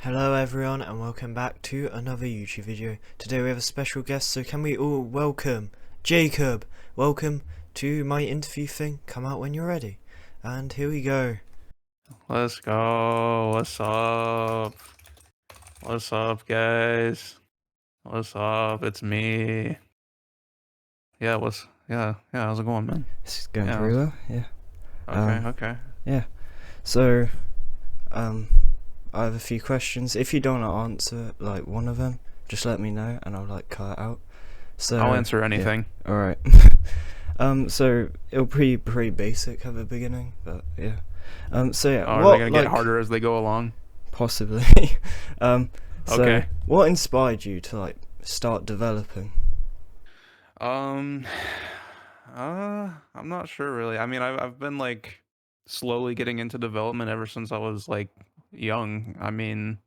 Hello everyone and welcome back to another YouTube video. Today we have a special guest, so can we all welcome Jacob. Welcome to my interview thing. Come out when you're ready. And here we go. Let's go. What's up? What's up, guys? What's up? It's me. Yeah, how's it going, man? This is going Yeah, pretty well, yeah. Okay. Yeah. So, I have a few questions. If you don't want to answer like one of them, just let me know and I'll like cut it out. So I'll answer anything. Yeah. Alright. So it'll be pretty basic at the beginning, but yeah. So yeah, Are they gonna get harder as they go along? Possibly. Okay. What inspired you to like start developing? I'm not sure really. I mean, I've been like slowly getting into development ever since I was like young. I mean,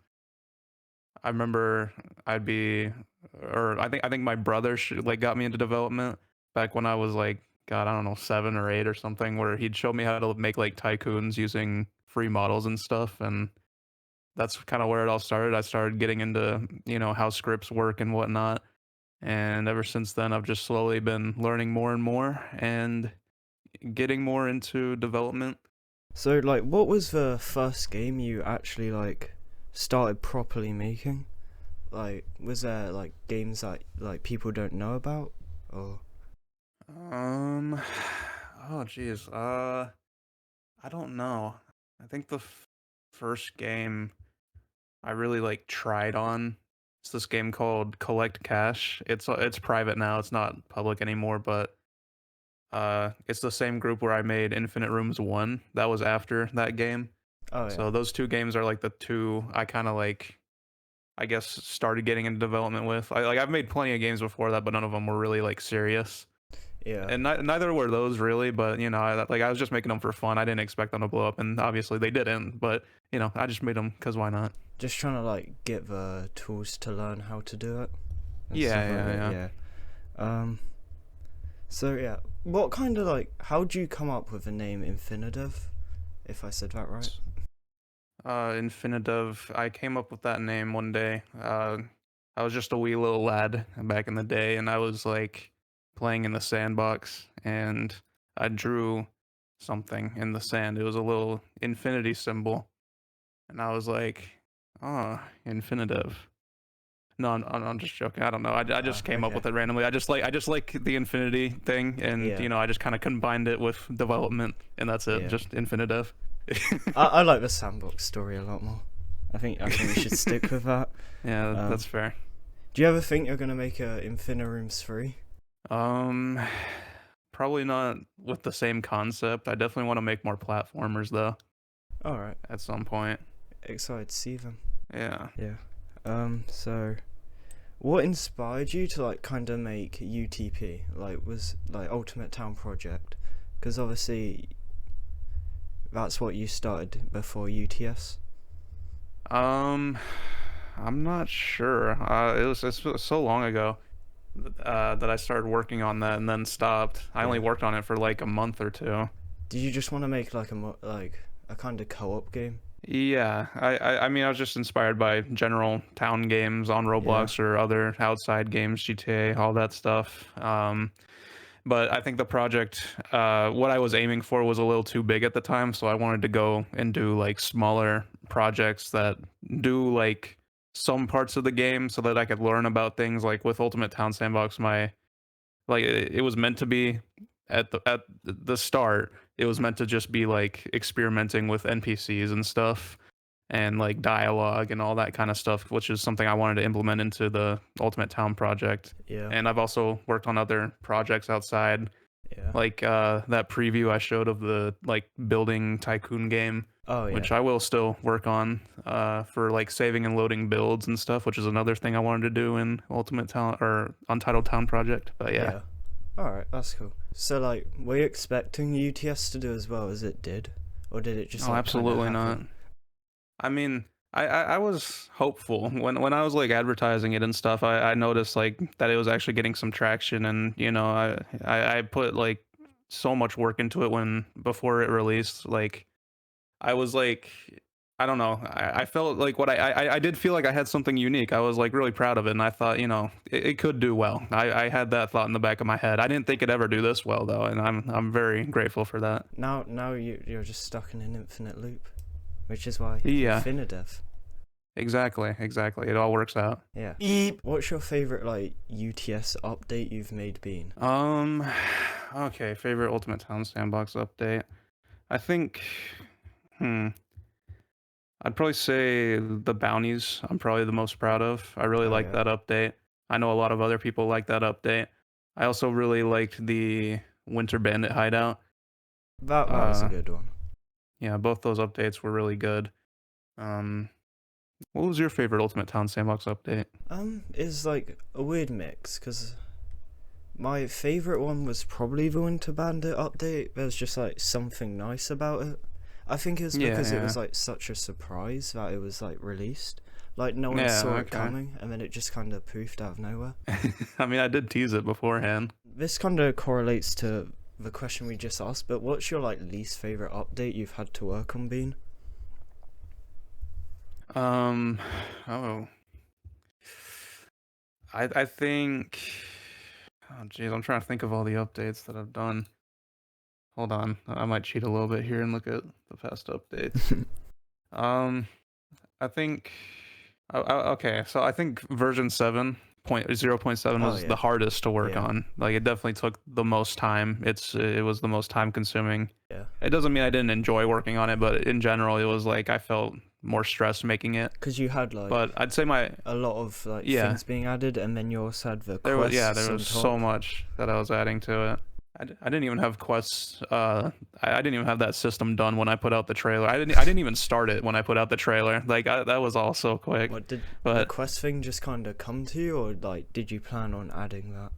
I remember I think my brother got me into development back when I was like, God, I don't know, 7 or 8 or something, where he'd show me how to make like tycoons using free models and stuff, and that's kind of where it all started. I started getting into, how scripts work and whatnot, and ever since then I've just slowly been learning more and more and getting more into development. So like, what was the first game you actually like started properly making? Like, was there like games that like people don't know about, or? Um, oh geez, I don't know. I think the first game I really like tried on. It's this game called Collect Cash. It's private now. It's not public anymore, but it's the same group where I made Infinirooms 1. That was after that game. Oh yeah. So those two games are like the two I kind of like, I guess, started getting into development with. I've made plenty of games before that, but none of them were really like serious. Yeah. And neither were those really, but I was just making them for fun. I didn't expect them to blow up, and obviously they didn't. But I just made them because why not? Just trying to like get the tools to learn how to do it. And Yeah, stuff like yeah, that, yeah. yeah. So yeah, what kind of like, how do you come up with the name Infinidev? If I said that right. Infinidev. I came up with that name one day. I was just a wee little lad back in the day, and I was like playing in the sandbox, and I drew something in the sand. It was a little infinity symbol, and I was like, "Oh, Infinidev." No, I'm just joking. I don't know. I just came up Okay. with it randomly. I just like the infinity thing, and Yeah. I just kind of combined it with development, and that's it. Yeah. Just Infinidev. I like the sandbox story a lot more. I think we should stick with that. Yeah, that's fair. Do you ever think you're gonna make a Infinirooms 3? Probably not with the same concept. I definitely want to make more platformers though. Alright. At some point. Excited to see them. Yeah. Yeah. So what inspired you to like kind of make UTP? Like, was like Ultimate Town Project? Because obviously that's what you started before UTS. I'm not sure. It's so long ago that I started working on that and then stopped. I only worked on it for like a month or two. Did you just want to make like a kind of co-op game? Yeah, I mean, I was just inspired by general town games on Roblox or other outside games, GTA, all that stuff. But I think the project, what I was aiming for was a little too big at the time, so I wanted to go and do like smaller projects that do like some parts of the game so that I could learn about things. Like with Ultimate Town Sandbox, it was meant to be at the start. It was meant to just be like experimenting with NPCs and stuff and like dialogue and all that kind of stuff, which is something I wanted to implement into the Ultimate Town project. Yeah. And I've also worked on other projects outside, Yeah. like that preview I showed of the like building tycoon game, Oh yeah. which I will still work on for like saving and loading builds and stuff, which is another thing I wanted to do in Ultimate Town or Untitled Town project. But yeah. Alright, that's cool. So like, were you expecting UTS to do as well as it did? Or did it just No, like absolutely not. I mean, I was hopeful when I was like advertising it and stuff. I noticed like that it was actually getting some traction, and I put like so much work into it when before it released. Like I was like I don't know. I felt like what I did feel like I had something unique. I was like really proud of it, and I thought, it could do well. I had that thought in the back of my head. I didn't think it'd ever do this well though, and I'm very grateful for that. Now you're just stuck in an infinite loop, which is why Yeah, Infinidev. exactly. It all works out. Yeah. Eep. What's your favorite like UTS update you've made been? Okay, favorite Ultimate Town Sandbox update. I think, hmm, I'd probably say the bounties. I'm probably the most proud of. I really Oh like yeah. that update. I know a lot of other people like that update. I also really liked the Winter Bandit hideout. That was a good one. Yeah, both those updates were really good. Um, what was your favorite Ultimate Town Sandbox update? It's like a weird mix, because my favorite one was probably the Winter Bandit update. There's just like something nice about it. I think it's because it was like such a surprise that it was like released. Like no one saw it coming, and then it just kind of poofed out of nowhere. I mean, I did tease it beforehand. This kind of correlates to the question we just asked, but what's your like least favorite update you've had to work on been? Oh, I think. Oh, geez, I'm trying to think of all the updates that I've done. Hold on, I might cheat a little bit here and look at the past updates. I think. Okay, so I think version 7.0.7 was the hardest to work on. Like it definitely took the most time. It was the most time consuming. Yeah. It doesn't mean I didn't enjoy working on it, but in general, it was like I felt more stressed making it. Because you had like. But I'd say a lot of like things being added, and then you also had the quests. There was so much that I was adding to it. I didn't even have quests. I didn't even have that system done when I put out the trailer. I didn't even start it when I put out the trailer. Like that was all so quick. What did the quest thing just kind of come to you, or like did you plan on adding that?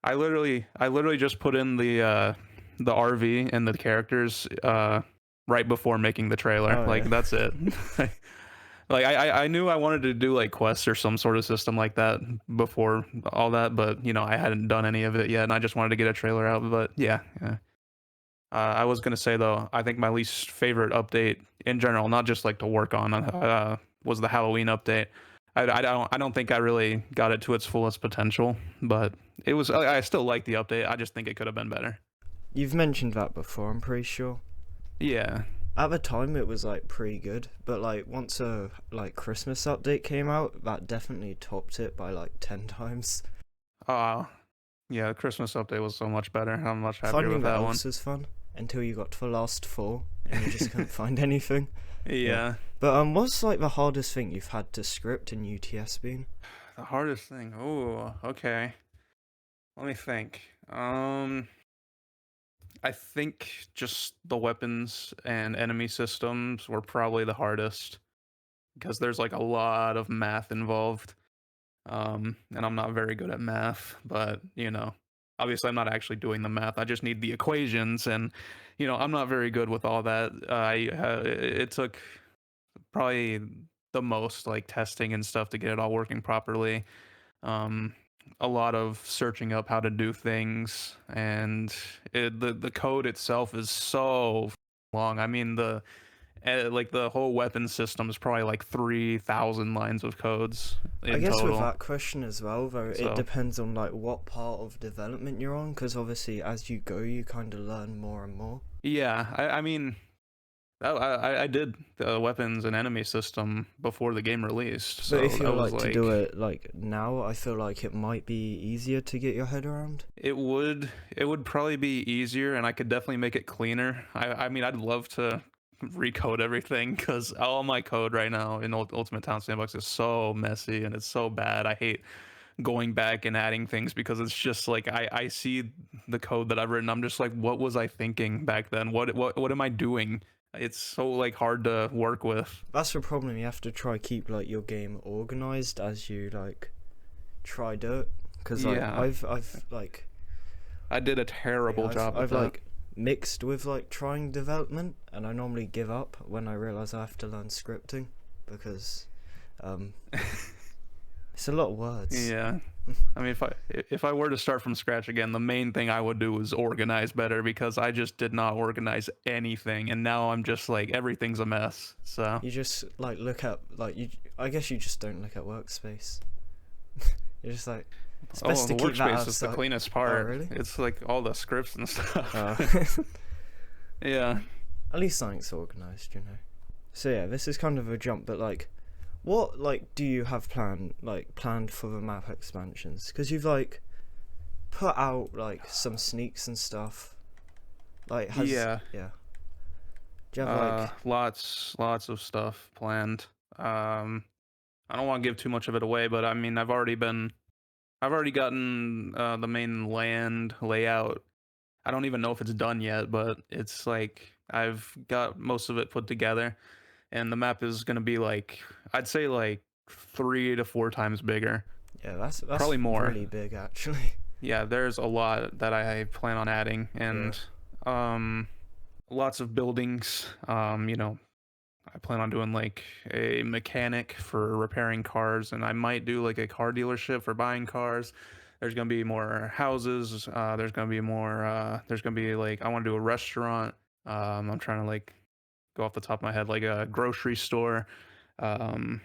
I literally just put in the RV and the characters right before making the trailer. That's it. Like I knew I wanted to do like quests or some sort of system like that before all that, but I hadn't done any of it yet, and I just wanted to get a trailer out. But yeah. I was gonna say though, I think my least favorite update in general, not just like to work on, was the Halloween update. I don't think I really got it to its fullest potential, but it was. I still like the update. I just think it could have been better. You've mentioned that before, I'm pretty sure. Yeah. At the time, it was like pretty good, but like once a like Christmas update came out, that definitely topped it by like 10 times. Yeah, the Christmas update was so much better. I'm much happier Finding with that one. Finding the was fun until you got to the last 4 and you just couldn't find anything. Yeah. But what's like the hardest thing you've had to script in UTS been? The hardest thing. Oh, okay. Let me think. I think just the weapons and enemy systems were probably the hardest because there's like a lot of math involved. And I'm not very good at math, but obviously I'm not actually doing the math. I just need the equations, and I'm not very good with all that. It took probably the most like testing and stuff to get it all working properly. A lot of searching up how to do things, and the code itself is so long. I mean, the whole weapon system is probably like 3,000 lines of codes in I guess total. with that question as well, though, it depends on like what part of development you're on, because obviously as you go, you kind of learn more and more. Yeah, I mean, I did the weapons and enemy system before the game released. So but if you like to do it like now, I feel like it might be easier to get your head around. It would probably be easier, and I could definitely make it cleaner. I mean, I'd love to recode everything, because all my code right now in Ultimate Town Sandbox is so messy and it's so bad. I hate going back and adding things, because it's just like I see the code that I've written, I'm just like, what was I thinking back then? What am I doing? It's so like hard to work with. That's the problem. You have to try keep like your game organized as you like try do it, because like I've like I did a terrible job. I've like mixed with like trying development, and I normally give up when I realize I have to learn scripting, because it's It's a lot of words. Yeah. I mean, if I were to start from scratch again, the main thing I would do is organize better because I just did not organize anything, and now I'm just like everything's a mess. So You just like look at like you. I guess you just don't look at workspace. You're just like it's best the to keep that workspace out of is the sight. cleanest Oh, part. really? It's like all the scripts and stuff. Yeah. At least something's organized, you know. So yeah, this is kind of a jump, but like, what like do you have planned for the map expansions? Because you've like put out like some sneaks and stuff. Like Yeah. yeah. Do you have like Lots of stuff planned. I don't want to give too much of it away, but I mean, I've already gotten the main land layout. I don't even know if it's done yet, but it's like I've got most of it put together, and the map is gonna be like I'd say like 3 to 4 times bigger, yeah, that's probably more. really big actually. Yeah, there's a lot that I plan on adding, Yeah. and um, lots of buildings. I plan on doing like a mechanic for repairing cars, and I might do like a car dealership for buying cars. There's gonna be more houses. There's gonna be more. There's gonna be like I want to do a restaurant. I'm trying to like go off the top of my head like a grocery store. Um,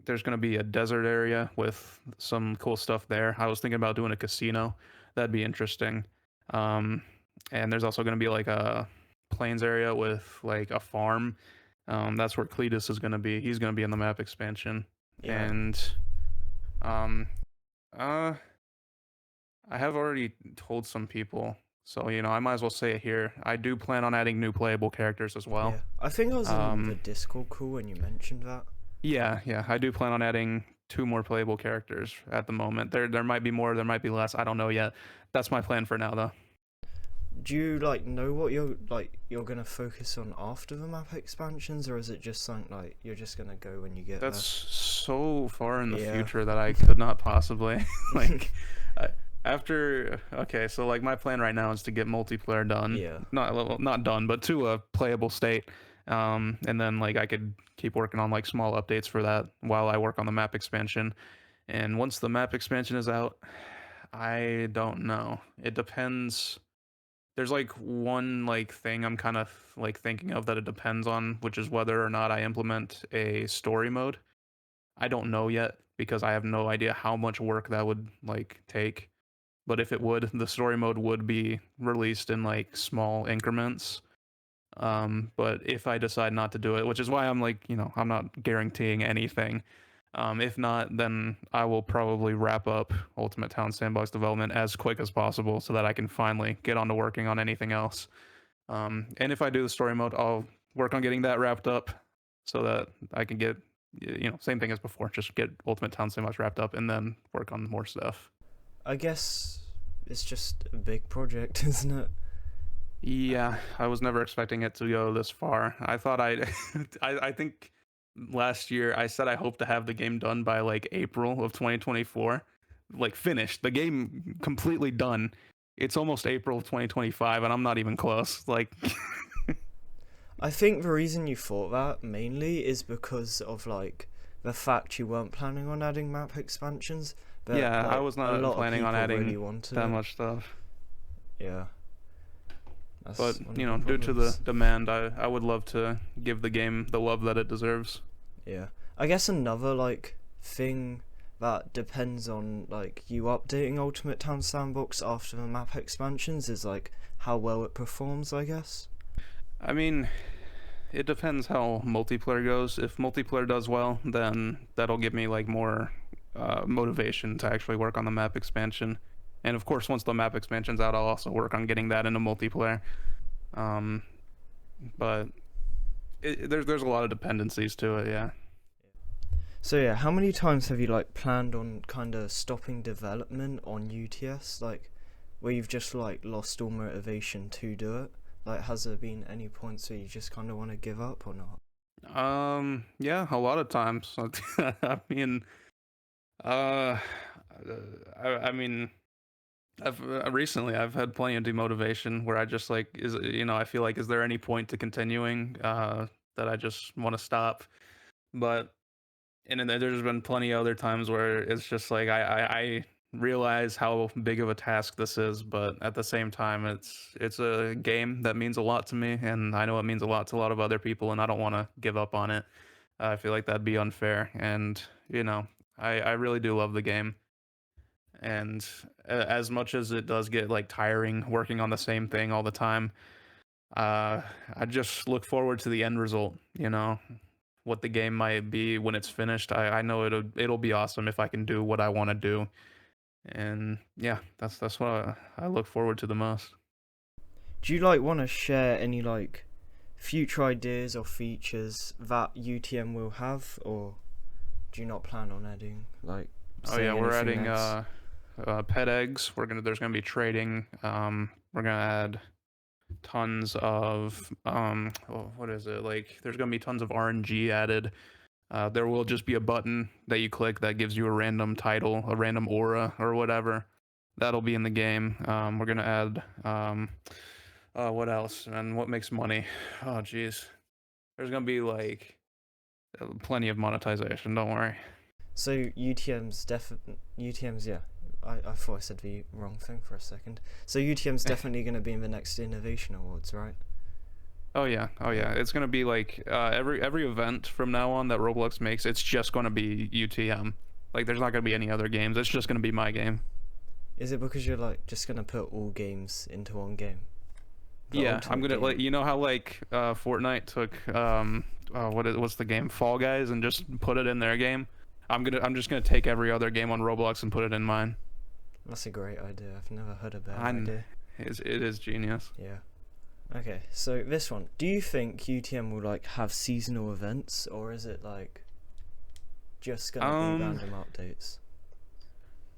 there's gonna be a desert area with some cool stuff there. I was thinking about doing a casino. That'd be interesting. Um, and there's also gonna be like a plains area with like a farm. That's where Cletus is gonna be. He's gonna be in the map expansion. Yeah. And um, uh, I have already told some people, so I might as well say it here. I do plan on adding new playable characters as well. Yeah. I think I was in the Um, Discord call when you mentioned that. yeah, I do plan on adding 2 more playable characters at the moment. There might be more, there might be less. I don't know yet. That's my plan for now, though. Do you like know what you're gonna focus on after the map expansions, or is it just something like you're just gonna go when you get That's so far in the Yeah. future that I could not possibly like. After okay, so like my plan right now is to get multiplayer done. Yeah. Not done, but to a playable state. And then like I could keep working on like small updates for that while I work on the map expansion. And once the map expansion is out, I don't know. It depends. There's like one like thing I'm kind of like thinking of that it depends on, which is whether or not I implement a story mode. I don't know yet because I have no idea how much work that would like take. But if it would, the story mode would be released in like small increments. But if I decide not to do it, which is why I'm like, I'm not guaranteeing anything. If not, then I will probably wrap up Ultimate Town Sandbox development as quick as possible so that I can finally get on to working on anything else. And if I do the story mode, I'll work on getting that wrapped up so that I can get, same thing as before, just get Ultimate Town Sandbox wrapped up and then work on more stuff. I guess it's just a big project, isn't it? Yeah, I was never expecting it to go this far. I thought I think last year I said I hope to have the game done by like April of 2024, like finished. The game completely done. It's almost April of 2025 and I'm not even close. Like I think the reason you thought that mainly is because of like the fact you weren't planning on adding map expansions. But, yeah, like, I was not planning on adding that much stuff. Yeah. But due to the demand, I would love to give the game the love that it deserves. Yeah, I guess another like thing that depends on like you updating Ultimate Town Sandbox after the map expansions is like how well it performs, I guess. I mean, it depends how multiplayer goes. If multiplayer does well, then that'll give me like more motivation to actually work on the map expansion. And of course, once the map expansion's out, I'll also work on getting that into multiplayer. But there's a lot of dependencies to it, yeah. So yeah, how many times have you like planned on kind of stopping development on UTS, like where you've just like lost all motivation to do it? Like, has there been any points where you just kind of want to give up or not? Yeah, a lot of times. I mean, uh, I mean, I've recently I've had plenty of demotivation where I just like I feel like is there any point to continuing that I just want to stop. But and then there's been plenty of other times where it's just like I realize how big of a task this is, but at the same time, it's a game that means a lot to me, and I know it means a lot to a lot of other people, and I don't want to give up on it. I feel like that'd be unfair, and I really do love the game, and as much as it does get like tiring working on the same thing all the time, uh, I just look forward to the end result. What the game might be when it's finished. I know it'll be awesome if I can do what I want to do, and yeah, that's what I look forward to the most. Do you like want to share any like future ideas or features that UTM will have, or do you not plan on adding like? Oh yeah, we're anything adding else? pet eggs. There's gonna be trading. We're gonna add tons of what is it, like there's gonna be tons of RNG added. There will just be a button that you click that gives you a random title, a random aura or whatever. That'll be in the game. We're gonna add what else? And what makes money? Oh geez, there's gonna be like plenty of monetization. Don't worry. So UTM's, yeah. I thought I said the wrong thing for a second. So UTM's definitely going to be in the next Innovation Awards, right? Oh yeah, oh yeah. It's gonna be like every event from now on that Roblox makes. It's just gonna be UTM. Like there's not gonna be any other games. It's just gonna be my game. Is it because you're like just going to put all games into one game? The Yeah, I'm ultimate gonna game? like how like Fortnite took what's the game, Fall Guys, and just put it in their game. I'm just gonna take every other game on Roblox and put it in mine. That's a great idea. I've never heard of that I idea. it is genius. Yeah. Okay, so this one. Do you think UTM will like have seasonal events, or is it like just gonna be random updates?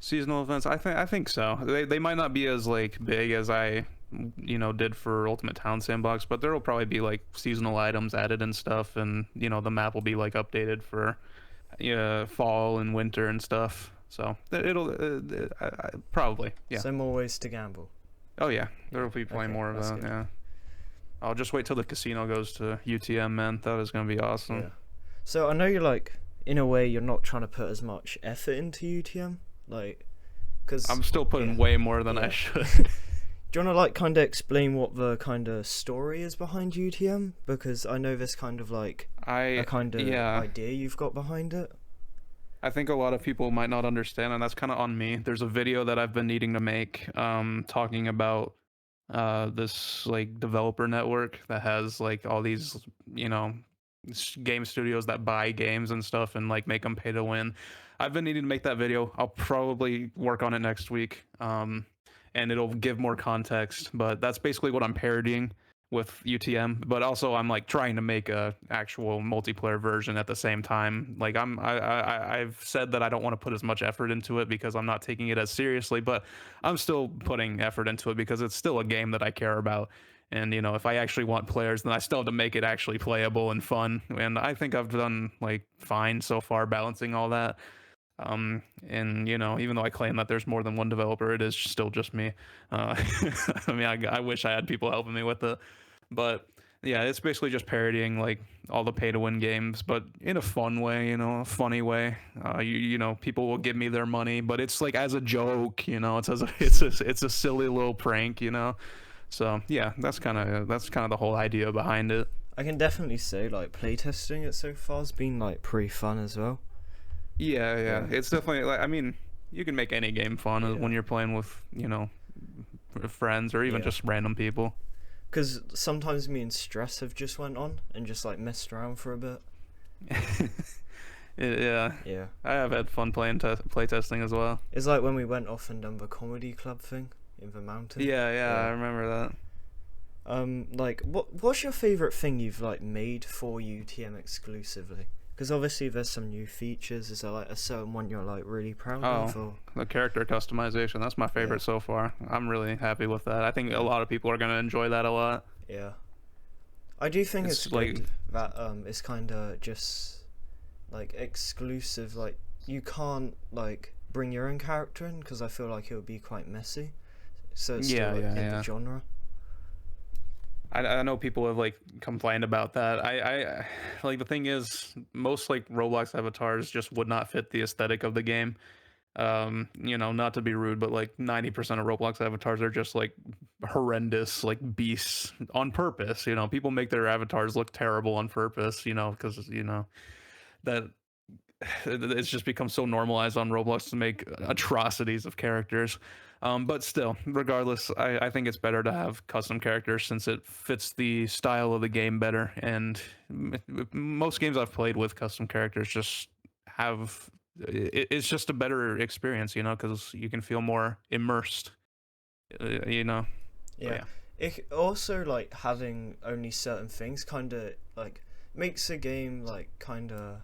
Seasonal events, I think so. They might not be as like big as I did for Ultimate Town Sandbox, but there will probably be like seasonal items added and stuff, and the map will be like updated for fall and winter and stuff. So it'll probably, yeah. So more ways to gamble. Oh yeah, there will be plenty Okay, more of that's that. good. Yeah, I'll just wait till the casino goes to UTM, man. That is gonna be awesome. Yeah. So I know you're like, in a way, you're not trying to put as much effort into UTM, like, because I'm still putting way more than I should. Do you want to like kind of explain what the kind of story is behind UTM? Because I know there's kind of like a kind of idea you've got behind it. I think a lot of people might not understand, and that's kind of on me. There's a video that I've been needing to make, talking about this like developer network that has like all these, game studios that buy games and stuff and like make them pay to win. I've been needing to make that video. I'll probably work on it next week, and it'll give more context. But that's basically what I'm parodying with UTM. But also, I'm like trying to make a actual multiplayer version at the same time. Like I've said that I don't want to put as much effort into it because I'm not taking it as seriously. But I'm still putting effort into it because it's still a game that I care about. And if I actually want players, then I still have to make it actually playable and fun. And I think I've done like fine so far balancing all that. And even though I claim that there's more than one developer, it is still just me. I mean, I wish I had people helping me with it, but yeah, it's basically just parodying like all the pay to win games, but in a fun way, a funny way. People will give me their money, but it's like as a joke, it's a silly little prank. So yeah, that's kind of the whole idea behind it. I can definitely say like playtesting it so far has been like pretty fun as well. Yeah. It's definitely like, I mean, you can make any game fun when you're playing with friends or even just random people. Because sometimes me and Stress have just went on and just like messed around for a bit. Yeah. I have had fun playtesting as well. It's like when we went off and done the comedy club thing in the mountain. Yeah, I remember that. Like, what's your favorite thing you've like made for UTM exclusively? Because obviously there's some new features. Is there like a certain one you're like really proud of? Or? The character customization. That's my favorite so far. I'm really happy with that. I think a lot of people are gonna enjoy that a lot. Yeah. I do think it's good that it's kind of just like exclusive. Like you can't like bring your own character in because I feel like it would be quite messy. So it's still in the genre. I know people have like complained about that. I like the thing is most like Roblox avatars just would not fit the aesthetic of the game. You know, not to be rude, but like 90% of Roblox avatars are just like horrendous, like beasts on purpose. You know, people make their avatars look terrible on purpose, you know, because, you know, that it's just become so normalized on Roblox to make atrocities of characters. But still, regardless, I think it's better to have custom characters since it fits the style of the game better. And most games I've played with custom characters just have it's just a better experience, you know, because you can feel more immersed, you know. But Yeah. yeah. It also like having only certain things kind of like makes a game like kind of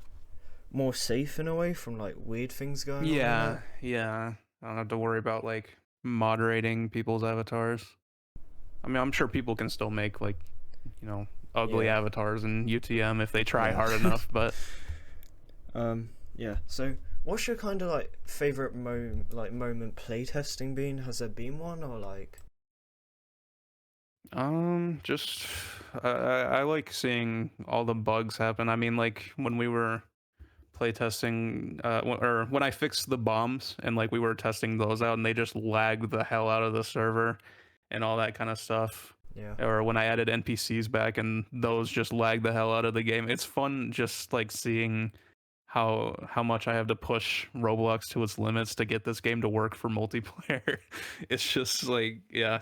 more safe in a way from like weird things going on in it. Yeah. I don't have to worry about like moderating people's avatars. I mean, I'm sure people can still make like, you know, ugly Yeah. avatars in UTM if they try Yeah. hard enough, but Yeah. So, what's your kind of like favorite moment playtesting been? Has there been one or like? just I like seeing all the bugs happen. I mean, like when we were playtesting or when I fixed the bombs and like we were testing those out and they just lagged the hell out of the server and all that kind of stuff. Yeah. Or when I added NPCs back and those just lagged the hell out of the game. It's fun just like seeing how much I have to push Roblox to its limits to get this game to work for multiplayer. It's just like, yeah,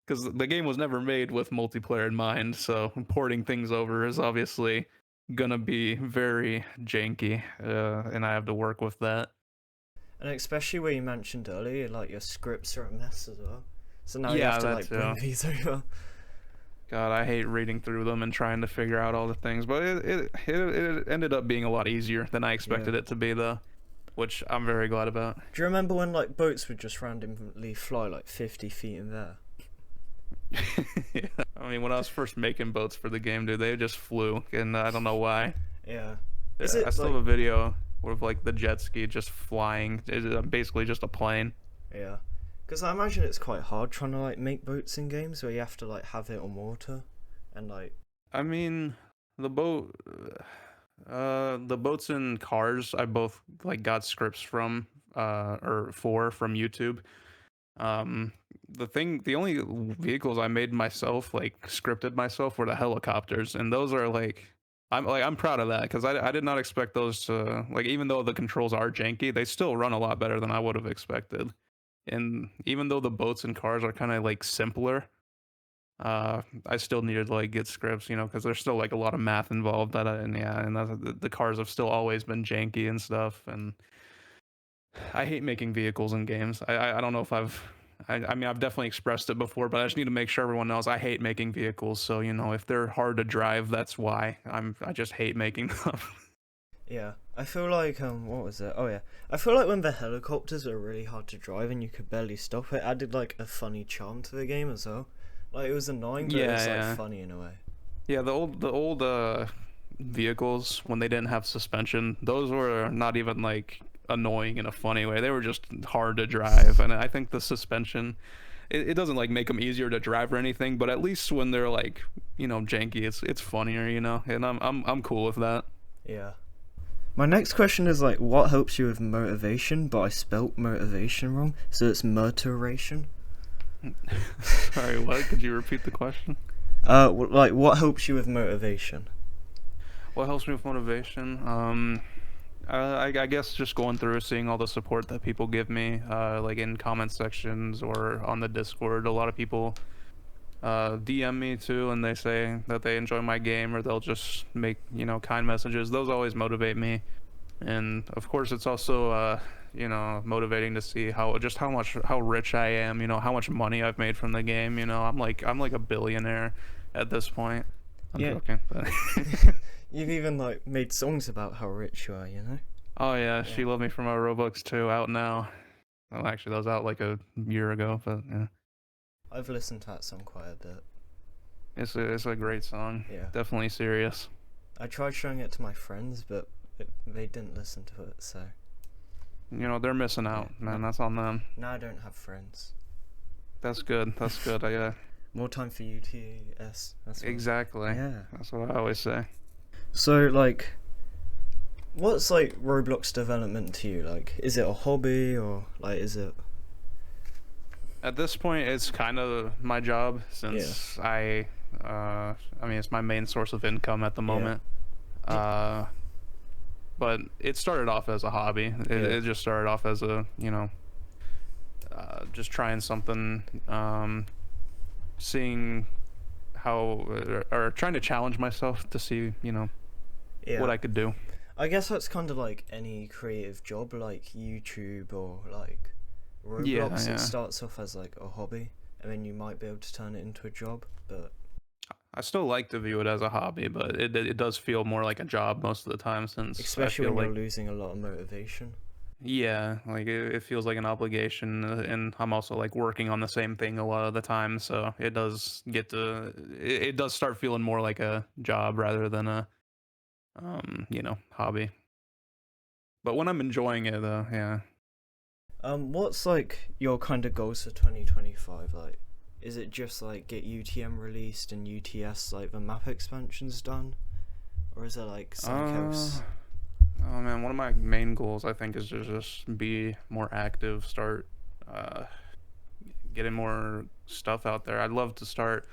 because the game was never made with multiplayer in mind, so porting things over is obviously gonna be very janky, and I have to work with that. And especially where you mentioned earlier, like your scripts are a mess as well. So now you have Yeah, to that like bring too. these over. God, I hate reading through them and trying to figure out all the things, but it ended up being a lot easier than I Yeah. expected it to be, though, which I'm very glad about. Do you remember when like boats would just randomly fly like 50 feet in there? Yeah. I mean, when I was first making boats for the game, dude, they just flew, and I don't know why. Yeah. Is Yeah, I it still like? have a video with like the jet ski just flying. It's basically just a plane. Yeah. Because I imagine it's quite hard trying to like make boats in games where you have to like have it on water, and like I mean, the boat, the boats and cars, I both like got scripts from, or for from YouTube. Um, the only vehicles I made myself, like scripted myself, were the helicopters, and those are I'm proud of that because I did not expect those to like even though the controls are janky, they still run a lot better than I would have expected. And even though the boats and cars are kind of like simpler, I still needed to like get scripts, you know, because there's still like a lot of math involved. And yeah, and the cars have still always been janky and stuff. And I hate making vehicles in games. I don't know if I mean I've definitely expressed it before, but I just need to make sure everyone knows I hate making vehicles. So you know if they're hard to drive, that's why I just hate making them. yeah. I feel like what was it? Oh yeah. I feel like when the helicopters are really hard to drive and you could barely stop it, added like a funny charm to the game as well. Like it was annoying, but it Yeah, was like yeah, funny in a way. yeah. The old vehicles when they didn't have suspension, those were not even like annoying in a funny way. They were just hard to drive, and I think the suspension it doesn't like make them easier to drive or anything, but at least when they're like you know janky, it's funnier, you know, and I'm cool with that. Yeah. My next question is like, what helps you with motivation? But I spelt motivation wrong, so it's motivation. Sorry, what? Could you repeat the question? Like what helps you with motivation? What helps me with motivation? I guess just going through, seeing all the support that people give me, like in comment sections or on the Discord. A lot of people DM me too, and they say that they enjoy my game, or they'll just make you know kind messages. Those always motivate me, and of course, it's also you know motivating to see how rich I am. You know how much money I've made from the game. You know I'm like a billionaire at this point. I'm Yeah. joking, but You've even like made songs about how rich you are, you know? oh yeah, Yeah. She Loved Me from our Roblox 2 out now. Well, actually, that was out like a year ago, but yeah, I've listened to that song quite a bit. it's a great song. Yeah. Definitely serious. I tried showing it to my friends, but they didn't listen to it, so You know they're missing out, yeah. man. That's on them. Now I don't have friends. That's good. That's good. More time for UTS. That's what, Exactly. yeah. That's what I always say. So like, what's like Roblox development to you? Like, is it a hobby or like is it? At this point, it's kind of my job Yeah. since I mean, it's my main source of income at the moment. Uh, but it started off as a hobby. It just started off as a, just trying something, seeing how, or trying to challenge myself to see, what I could do. I guess that's kind of like any creative job, like YouTube or like Roblox. Yeah. It starts off as like a hobby, and then you might be able to turn it into a job. But I still like to view it as a hobby, but it does feel more like a job most of the time, since especially I feel when like, you're losing a lot of motivation. yeah, like it feels like an obligation, and I'm also like working on the same thing a lot of the time, so it does it does start feeling more like a job rather than a hobby. But when I'm enjoying it though, yeah. What's like your kind of goals for 2025? Like, is it just like get UTM released and UTS like the map expansions done, or is there like something else? Oh man, one of my main goals I think is to just be more active, start getting more stuff out there. I'd love to start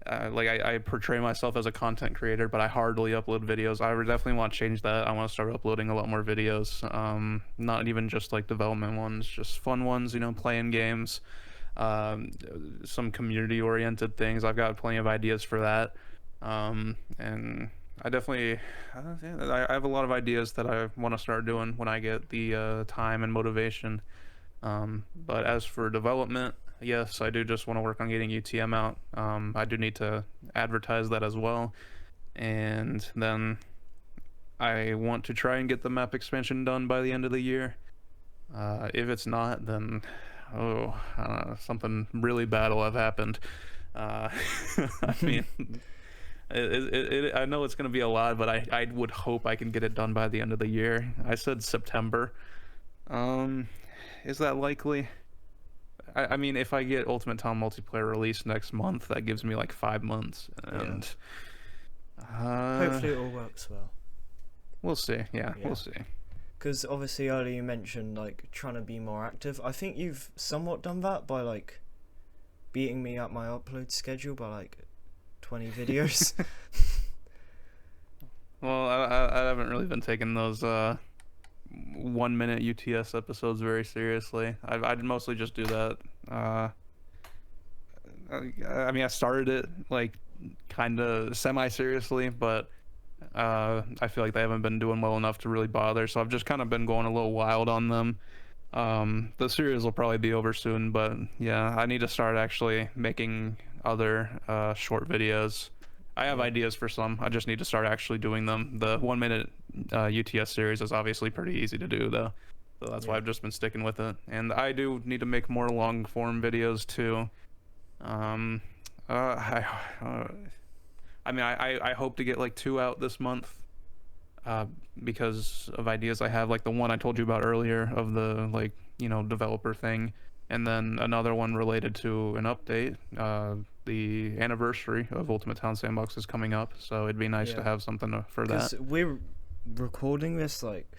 like I portray myself as a content creator, but I hardly upload videos. I would definitely want to change that. I want to start uploading a lot more videos. Not even just like development ones, just fun ones, playing games, some community oriented things. I've got plenty of ideas for that. And I definitely, I have a lot of ideas that I want to start doing when I get the time and motivation. But as for development, yes, I do just want to work on getting UTM out. I do need to advertise that as well. And then I want to try and get the map expansion done by the end of the year. If it's not, then, something really bad will have happened. I mean, I know it's going to be a lot, but I would hope I can get it done by the end of the year. I said September. Is that likely? I mean, if I get Ultimate Town multiplayer released next month, that gives me like 5 months, and Hopefully it all works well. We'll see. Yeah, we'll see. Because obviously earlier you mentioned like trying to be more active. I think you've somewhat done that by like beating me at my upload schedule by like 20 videos. Well, I haven't really been taking those 1 minute UTS episodes very seriously. I'd mostly just do that. I mean, I started it like kind of semi seriously, but I feel like they haven't been doing well enough to really bother. So I've just kind of been going a little wild on them. The series will probably be over soon, but yeah, I need to start actually making other short videos. I have ideas for some. I just need to start actually doing them. The 1 minute UTS series is obviously pretty easy to do though, so that's why I've just been sticking with it. And I do need to make more long form videos too. I mean, I hope to get like 2 out this month, because of ideas I have, like the one I told you about earlier of the like developer thing, and then another one related to an update. The anniversary of Ultimate Town Sandbox is coming up, so it'd be nice to have something for that. Because we're recording this like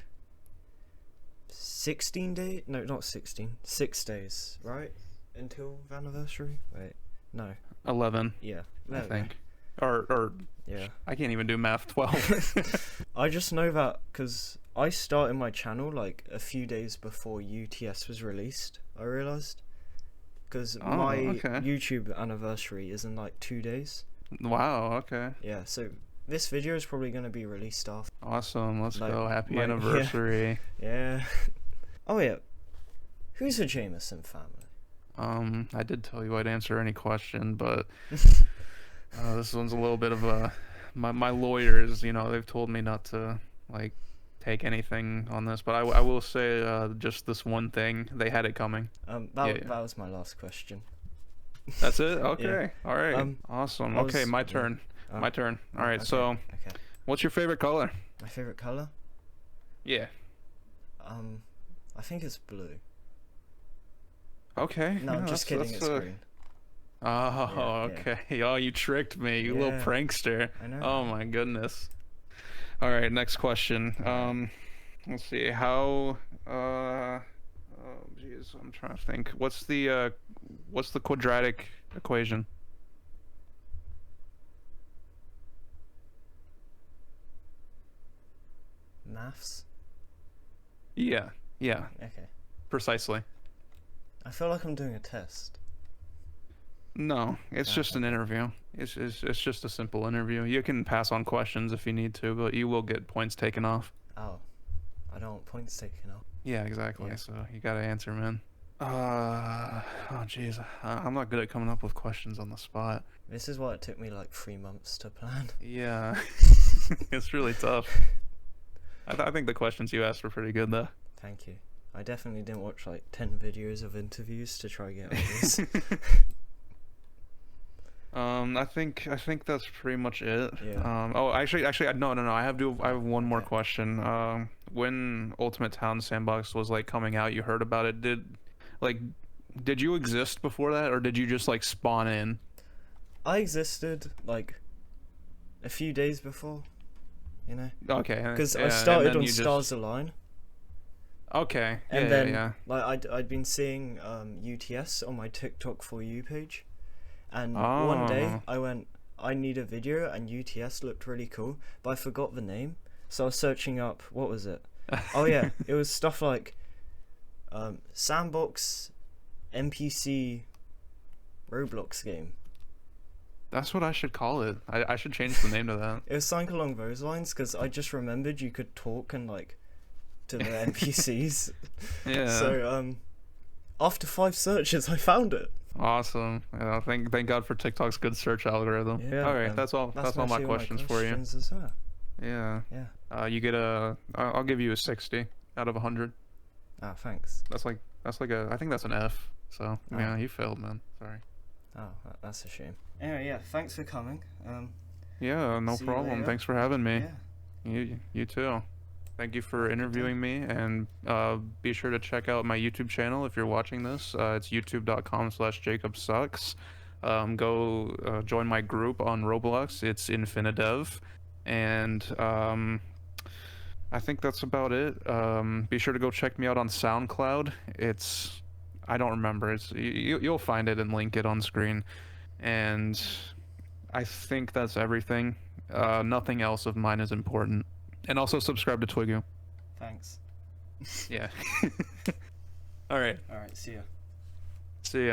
16 days, no, not 16, 6 days, right? Until the anniversary? Wait, no. 11. Yeah, I think. Or yeah. I can't even do math. 12. I just know that because I started my channel like a few days before UTS was released, I realised. Because my YouTube anniversary is in like 2 days. Wow, okay. Yeah, so this video is probably going to be released after. Awesome, let's go. Happy anniversary. Yeah. Oh yeah. Who's the Jameson family? I did tell you I'd answer any question, but this one's a little bit of a... My lawyers, they've told me not to, like, take anything on this, but I will say just this one thing. They had it coming. That was my last question. That's it? Okay. All right. Awesome. Okay, my turn. My turn. All right, so what's your favorite color? My favorite color? Yeah. I think it's blue. Okay. No, I'm just kidding, it's green. Oh, Yeah, okay. Oh, you tricked me, you little yeah. prankster. I know. Oh my goodness. All right, next question. Alright. Let's see. How oh geez, I'm trying to think. What's the quadratic equation? Maths. Yeah. Yeah, Okay. precisely. I feel like I'm doing a test. No, it's Ah, just an okay. interview. It's just a simple interview. You can pass on questions if you need to, but you will get points taken off. Oh, I don't want points taken off. Yeah, exactly. Yeah. So you gotta answer, man. Oh jeez, I'm not good at coming up with questions on the spot. This is why it took me like 3 months to plan. Yeah, it's really tough. I think the questions you asked were pretty good though. Thank you. I definitely didn't watch like 10 videos of interviews to try get all this. I think that's pretty much it. Yeah. Oh, actually, no. I have one more Okay. question. When Ultimate Town Sandbox was like coming out, you heard about it. Like, did you exist before that, or did you just like spawn in? I existed like a few days before, you know, Okay, because I yeah, and started then on you just Stars Align, okay, and yeah, then yeah. like I'd been seeing UTS on my TikTok for you page, and one day Oh, I went, I need a video, and UTS looked really cool, but I forgot the name, so I was searching up, what was it? Oh yeah, it was stuff like sandbox NPC Roblox game. that's what I should call it. I should change the name to that. It was something along those lines because I just remembered you could talk and like to the NPCs. Yeah, So after 5 searches, I found it. awesome. Yeah, thank God for TikTok's good search algorithm. Yeah. All right, that's all. That's all my actually questions for you. As well. Yeah. Yeah. You get I'll give you a 60 out of 100. Ah, thanks. That's like I think that's an F. So Oh. yeah, you failed, man. Sorry. Oh, that's a shame. Anyway, yeah. Thanks for coming. Yeah, no See you problem. later. Thanks for having me. Yeah. You too. Thank you for Have a good interviewing me, and be sure to check out my YouTube channel if you're watching this. It's youtube.com/jacobsucks. Go join my group on Roblox. It's Infinidev, and I think that's about it. Be sure to go check me out on SoundCloud. I don't remember. You'll find it and link it on screen, and I think that's everything. Nothing else of mine is important. And also subscribe to Twigu. Thanks. Yeah. All right. All right. See ya. See ya.